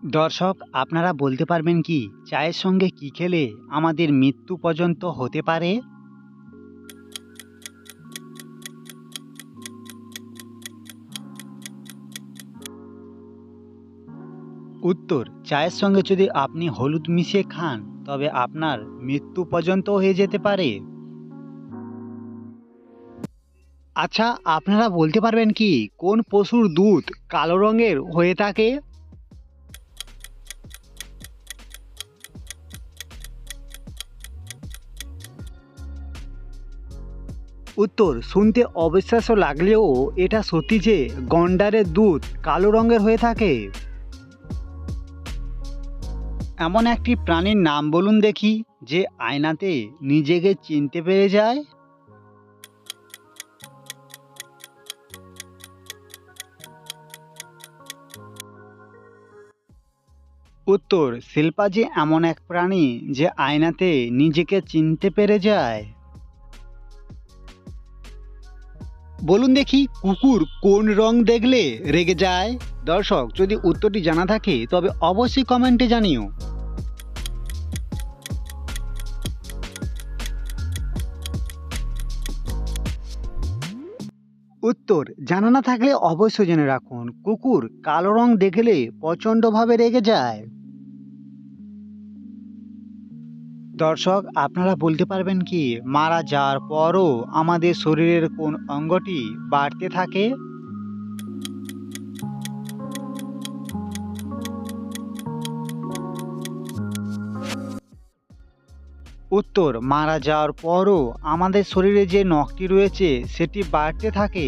দর্শক, আপনারা বলতে পারবেন কি চায়ের সঙ্গে কি খেলে আমাদের মৃত্যু পর্যন্ত হতে পারে? উত্তর: চায়ের সঙ্গে যদি আপনি হলুদ মিশিয়ে খান তবে আপনার মৃত্যু পর্যন্ত হয়ে যেতে পারে। আচ্ছা, আপনারা বলতে পারবেন কি কোন পশুর দুধ কালো রঙের হয়ে থাকে? উত্তর: শুনতে অবিশ্বাস্য লাগলেও এটা সত্যি যে গন্ডারের দুধ কালো রঙের হয়ে থাকে। এমন একটি প্রাণীর নাম বলুন দেখি যে আয়নাতে নিজেকে চিনতে পেরে যায়। উত্তর: শিল্পাজি এমন এক প্রাণী যে আয়নাতে নিজেকে চিনতে পেরে যায়। বলুন দেখি কুকুর কোন রং দেখলে রেগে যায়? দর্শক, যদি উত্তরটি জানা থাকে তবে অবশ্যই কমেন্টে জানিও। উত্তর জানা না থাকলে অবশ্যই জেনে রাখুন, কুকুর কালো রং দেখলে প্রচণ্ডভাবে রেগে যায়। দর্শক, আপনারা বলতে পারবেন কি মারা যাওয়ার পরও আমাদের শরীরের কোন অঙ্গটি বাড়তে থাকে? উত্তর: মারা যাওয়ার পরও আমাদের শরীরে যে নখটি রয়েছে সেটি বাড়তে থাকে।